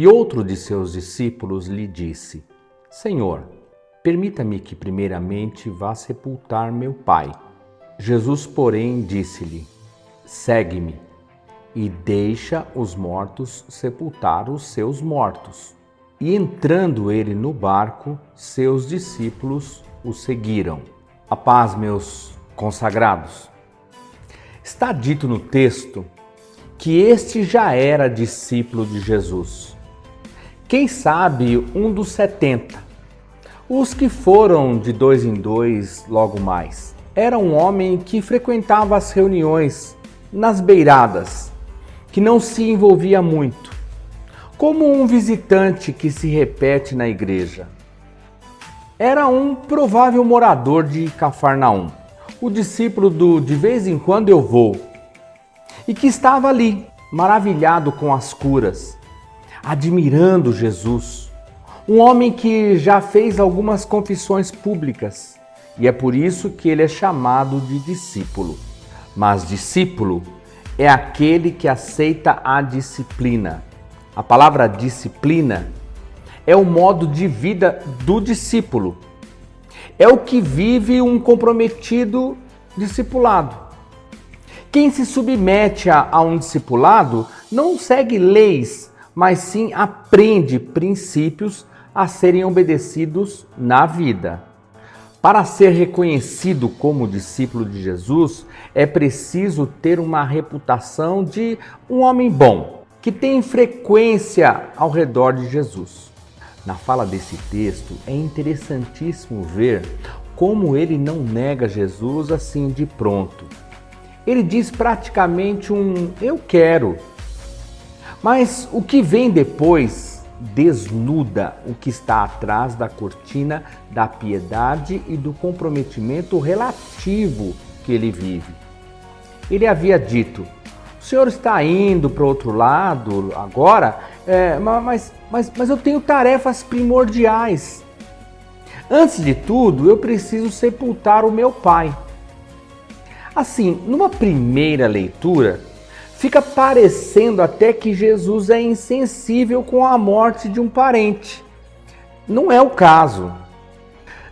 E outro de seus discípulos lhe disse: Senhor, permita-me que primeiramente vá sepultar meu pai. Jesus, porém, disse-lhe: Segue-me e deixa os mortos sepultar os seus mortos. E entrando ele no barco, seus discípulos o seguiram. A paz, meus consagrados. Está dito no texto que este já era discípulo de Jesus. Quem sabe um dos 70, os que foram de 2 em 2 logo mais. Era um homem que frequentava as reuniões nas beiradas, que não se envolvia muito, como um visitante que se repete na igreja. Era um provável morador de Cafarnaum, o discípulo do de vez em quando eu vou, e que estava ali, maravilhado com as curas, admirando Jesus, um homem que já fez algumas confissões públicas, e é por isso que ele é chamado de discípulo. Mas discípulo é aquele que aceita a disciplina. A palavra disciplina é o modo de vida do discípulo. É o que vive um comprometido discipulado. Quem se submete a um discipulado não segue leis, mas sim aprende princípios a serem obedecidos na vida. Para ser reconhecido como discípulo de Jesus, é preciso ter uma reputação de um homem bom, que tem frequência ao redor de Jesus. Na fala desse texto, é interessantíssimo ver como ele não nega Jesus assim de pronto. Ele diz praticamente um "eu quero". Mas o que vem depois desnuda o que está atrás da cortina da piedade e do comprometimento relativo que ele vive. Ele havia dito: o senhor está indo para o outro lado agora, mas eu tenho tarefas primordiais. Antes de tudo, eu preciso sepultar o meu pai. Assim, numa primeira leitura, fica parecendo até que Jesus é insensível com a morte de um parente. Não é o caso.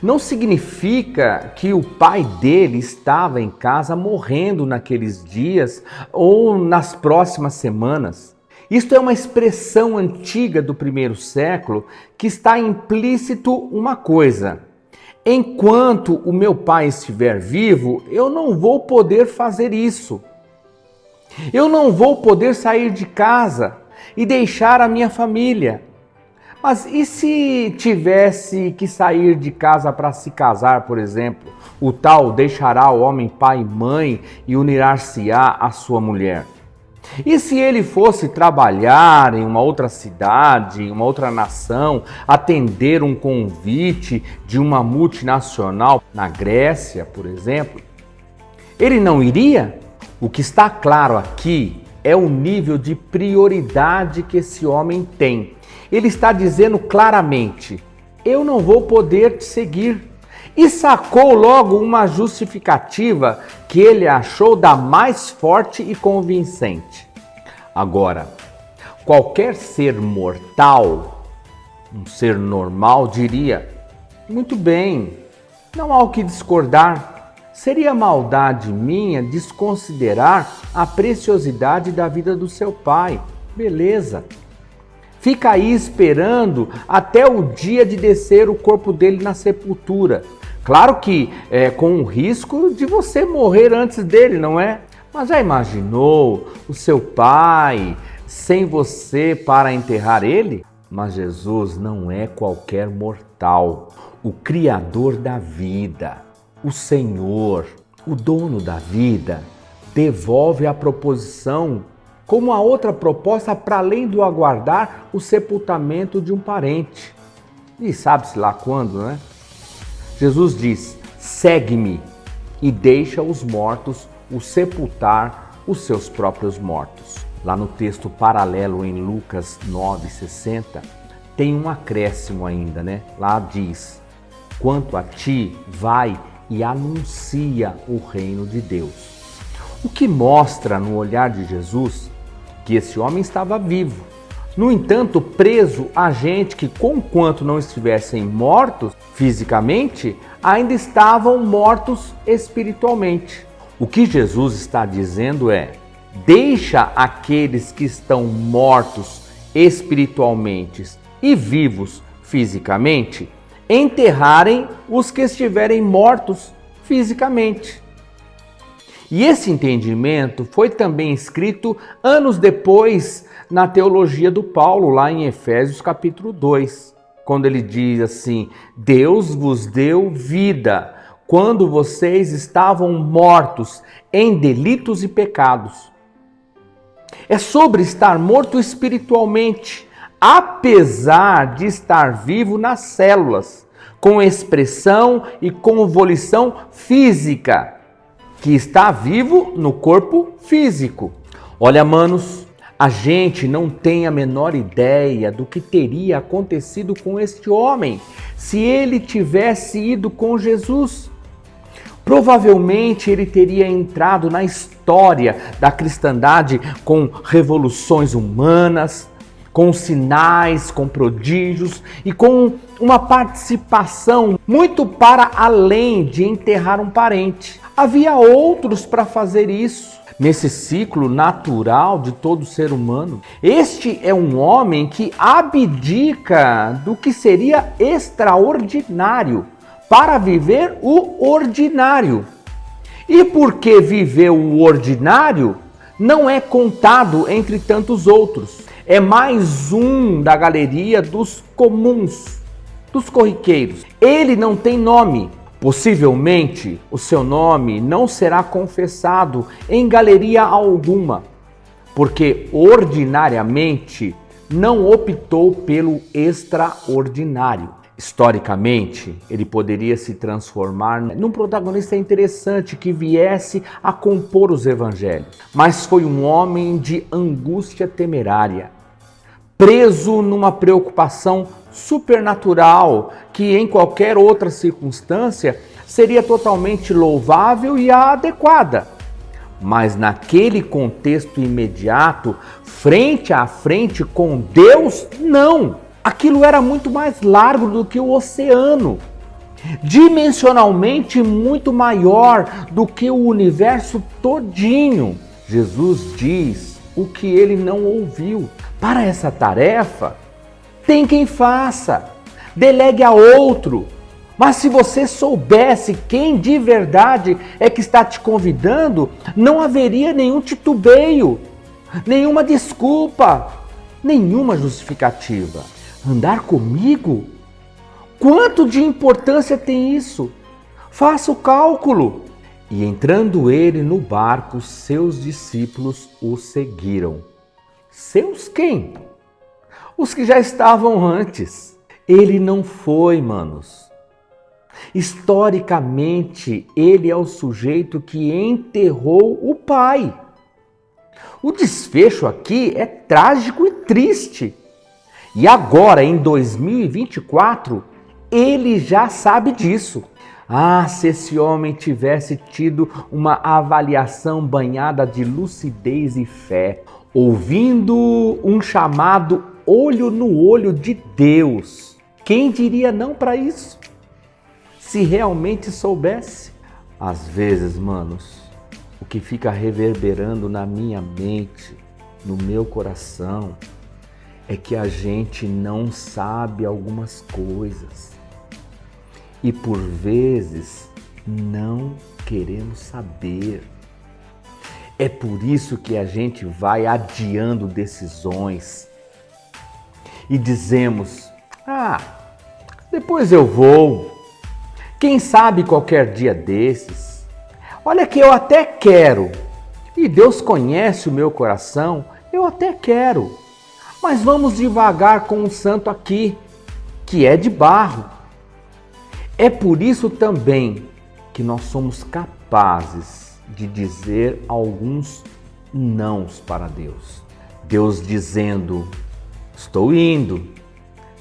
Não significa que o pai dele estava em casa morrendo naqueles dias ou nas próximas semanas. Isto é uma expressão antiga do primeiro século que está implícito uma coisa: enquanto o meu pai estiver vivo, eu não vou poder fazer isso. Eu não vou poder sair de casa e deixar a minha família. Mas e se tivesse que sair de casa para se casar, por exemplo? O tal deixará o homem pai e mãe e unirá-se-á à sua mulher. E se ele fosse trabalhar em uma outra cidade, em uma outra nação, atender um convite de uma multinacional na Grécia, por exemplo, ele não iria? O que está claro aqui é o nível de prioridade que esse homem tem. Ele está dizendo claramente: eu não vou poder te seguir. E sacou logo uma justificativa que ele achou da mais forte e convincente. Agora, qualquer ser mortal, um ser normal, diria: muito bem, não há o que discordar. Seria maldade minha desconsiderar a preciosidade da vida do seu pai. Beleza. Fica aí esperando até o dia de descer o corpo dele na sepultura. Claro que com o risco de você morrer antes dele, não é? Mas já imaginou o seu pai sem você para enterrar ele? Mas Jesus não é qualquer mortal. O Criador da vida, o Senhor, o dono da vida, devolve a proposição como a outra proposta para além do aguardar o sepultamento de um parente. E sabe-se lá quando, né? Jesus diz: segue-me e deixa os mortos o sepultar os seus próprios mortos. Lá no texto paralelo em Lucas 9,60, tem um acréscimo ainda, né? Lá diz: quanto a ti, vai e anuncia o reino de Deus. O que mostra no olhar de Jesus que esse homem estava vivo, No entanto, preso a gente que, conquanto não estivessem mortos fisicamente, ainda estavam mortos espiritualmente. O que Jesus está dizendo é: deixa aqueles que estão mortos espiritualmente e vivos fisicamente enterrarem os que estiverem mortos fisicamente. E esse entendimento foi também escrito anos depois na teologia do Paulo, lá em Efésios capítulo 2, quando ele diz assim: Deus vos deu vida quando vocês estavam mortos em delitos e pecados. É sobre estar morto espiritualmente, apesar de estar vivo nas células, com expressão e com volição física, que está vivo no corpo físico. Olha, manos, a gente não tem a menor ideia do que teria acontecido com este homem se ele tivesse ido com Jesus. Provavelmente ele teria entrado na história da cristandade com revoluções humanas, com sinais, com prodígios e com uma participação muito para além de enterrar um parente. Havia outros para fazer isso. Nesse ciclo natural de todo ser humano, este é um homem que abdica do que seria extraordinário para viver o ordinário. E porque viveu o ordinário, não é contado entre tantos outros. É mais um da galeria dos comuns, dos corriqueiros. Ele não tem nome. Possivelmente, o seu nome não será confessado em galeria alguma, porque ordinariamente não optou pelo extraordinário. Historicamente, ele poderia se transformar num protagonista interessante que viesse a compor os evangelhos, mas foi um homem de angústia temerária, preso numa preocupação supernatural que em qualquer outra circunstância seria totalmente louvável e adequada. Mas naquele contexto imediato, frente a frente com Deus, não. Aquilo era muito mais largo do que o oceano, dimensionalmente muito maior do que o universo todinho. Jesus diz o que ele não ouviu. Para essa tarefa, tem quem faça, delegue a outro. Mas se você soubesse quem de verdade é que está te convidando, não haveria nenhum titubeio, nenhuma desculpa, nenhuma justificativa. Andar comigo? Quanto de importância tem isso? Faça o cálculo. E entrando ele no barco, seus discípulos o seguiram. Seus quem? Os que já estavam antes. Ele não foi, manos. Historicamente, ele é o sujeito que enterrou o pai. O desfecho aqui é trágico e triste. E agora, em 2024, ele já sabe disso. Ah, se esse homem tivesse tido uma avaliação banhada de lucidez e fé, ouvindo um chamado olho no olho de Deus. Quem diria não para isso? Se realmente soubesse. Às vezes, manos, o que fica reverberando na minha mente, no meu coração, é que a gente não sabe algumas coisas. E por vezes não queremos saber. É por isso que a gente vai adiando decisões e dizemos: depois eu vou. Quem sabe qualquer dia desses. Olha que eu até quero. E Deus conhece o meu coração, eu até quero. Mas vamos devagar com o santo aqui, que é de barro. É por isso também que nós somos capazes de dizer alguns nãos para Deus. Deus dizendo: estou indo,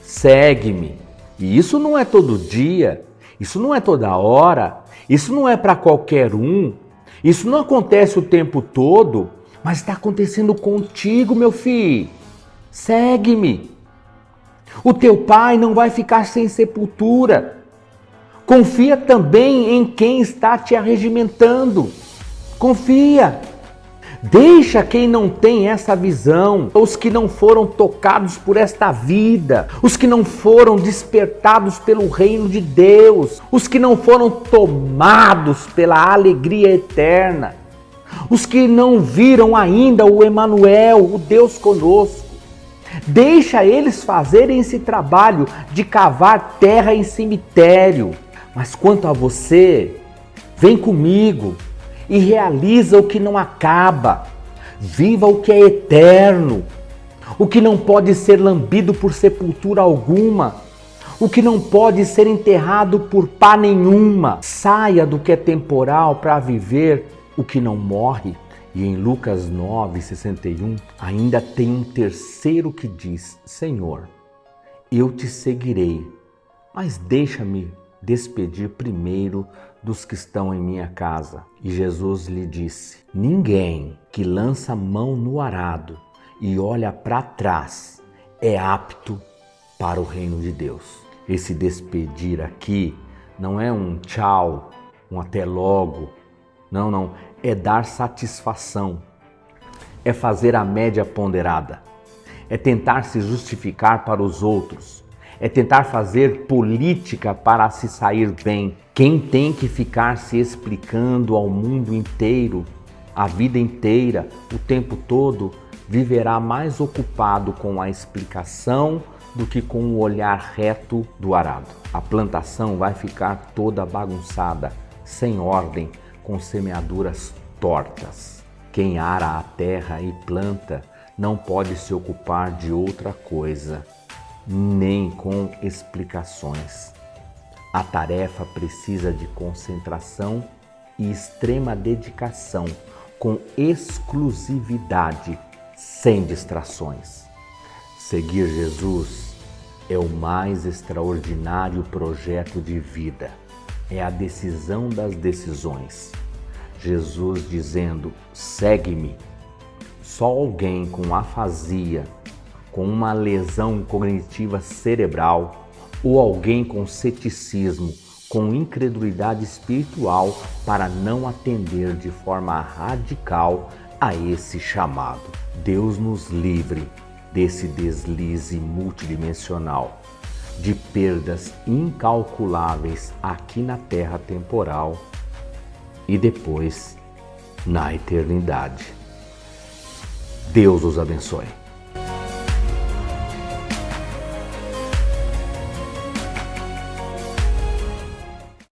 segue-me. E isso não é todo dia, isso não é toda hora, isso não é para qualquer um, isso não acontece o tempo todo, mas está acontecendo contigo, meu filho. Segue-me. O teu pai não vai ficar sem sepultura. Confia também em quem está te arregimentando. Confia. Deixa quem não tem essa visão, os que não foram tocados por esta vida, os que não foram despertados pelo reino de Deus, os que não foram tomados pela alegria eterna, os que não viram ainda o Emanuel, o Deus conosco. Deixa eles fazerem esse trabalho de cavar terra em cemitério. Mas quanto a você, vem comigo e realiza o que não acaba. Viva o que é eterno, o que não pode ser lambido por sepultura alguma, o que não pode ser enterrado por pá nenhuma. Saia do que é temporal para viver o que não morre. E em Lucas 9:61 ainda tem um terceiro que diz: Senhor, eu te seguirei, mas deixa-me despedir primeiro dos que estão em minha casa. E Jesus lhe disse: ninguém que lança a mão no arado e olha para trás é apto para o reino de Deus. Esse despedir aqui não é um tchau, um até logo. Não. É dar satisfação. É fazer a média ponderada. É tentar se justificar para os outros. É tentar fazer política para se sair bem. Quem tem que ficar se explicando ao mundo inteiro, a vida inteira, o tempo todo, viverá mais ocupado com a explicação do que com o olhar reto do arado. A plantação vai ficar toda bagunçada, sem ordem, com semeaduras tortas. Quem ara a terra e planta não pode se ocupar de outra coisa, nem com explicações. A tarefa precisa de concentração e extrema dedicação, com exclusividade, sem distrações. Seguir Jesus é o mais extraordinário projeto de vida. É a decisão das decisões. Jesus dizendo: segue-me. Só alguém com afasia, com uma lesão cognitiva cerebral, ou alguém com ceticismo, com incredulidade espiritual, para não atender de forma radical a esse chamado. Deus nos livre desse deslize multidimensional, de perdas incalculáveis aqui na terra temporal e depois na eternidade. Deus os abençoe.